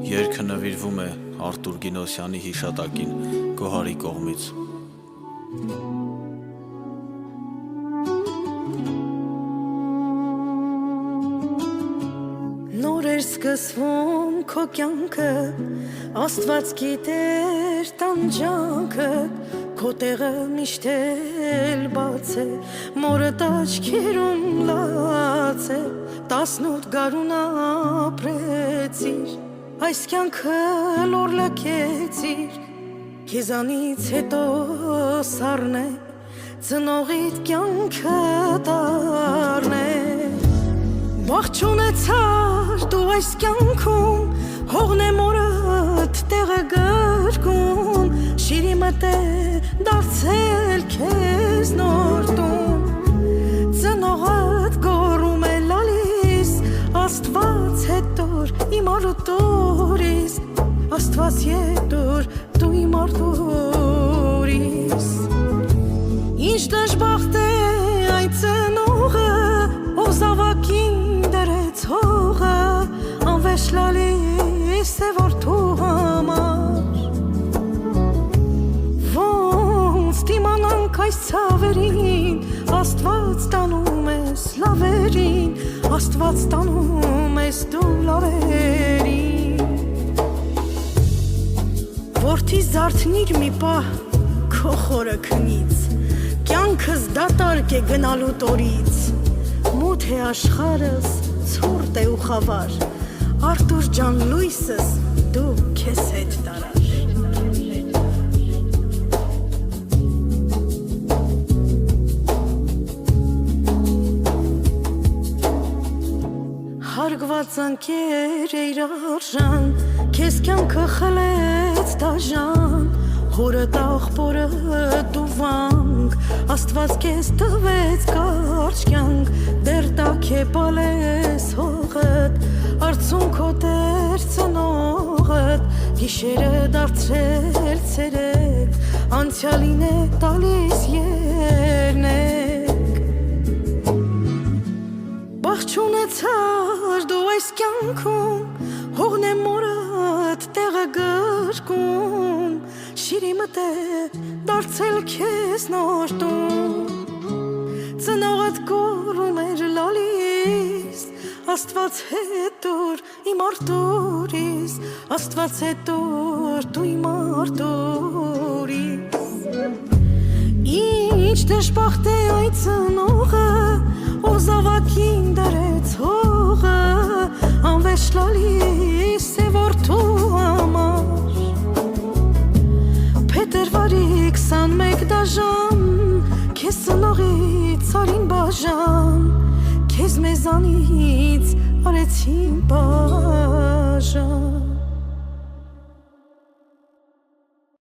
Երգը նվիրվում է Արտուր Գինոսյանի հիշատակին Գոհարի կողմից։ Նոր էր սկսվում քո կյանքը, Աստված գիտեր տանջանքը, քո տեղը միշտ էլ բաց է, մորդ աչքերում լաց է, 18 գարուն ապրեցիր, այս կյանքը լոր լքեցիր, քեզանից հետո սառն է, ծնողիդ կյանքը դառն է, ողջ ունեցար դու այս կյանքում, հողն է մորդ տեղը գրկում, շիրի մտ է դարձել քեզ նոր տուն, ծնողդ գոռում է լալիս, Աստված հետոր իմ արտուրիս, Աստված հետոր դու իմ արտուրիս, ինչ դժբախտ է այն ծնողը, ով զավակին դրեց հողը, անվեշ լալիս է որդու համար, ոնց դիմանանք այս ցավերին, Աստված տանում ես լավերին, Աստված տանում ես դու լավերին, որդի զարթնիր մի պահ քո խորը քնից, կյանքս դատարկ է գնալու տորից, մութ է աշխարհս, ցուրտ է ու խավար, Արտուր ջան լույսս դու քեզ հետ տարար, հարգված ընկեր էիր արժան, քեզ կյանքը խլեց դաժան, հորդ աղբորը դու վանք, Աստված քեզ տվեց կարճ կյանք, դեռ տաք է պալես հողդ, արցունքոտ էր ծնողդ, գիշերը դարձրել ցերեկ, անցյալին է տալիս երնեք, բախճ ունեցար դու այս կյանքում, հողն է մորդ տեղը գրկում, շիրի մտ է դարձել քեզ նոր տուն, ծնողդ գոռում էր լալիս, Աստված հետոր իմ արտուրիս, Աստված հետոր դու իմ արտուրիս, ինչ դժբախտ է այն ծնողը, ով զավակին դրեց հողը, անվեշ լալիս է որդու համար, փետրվարի 21 դաժան, քեզ ծնողից արին բաժան, քեզ մեզանից արեցին բաժան,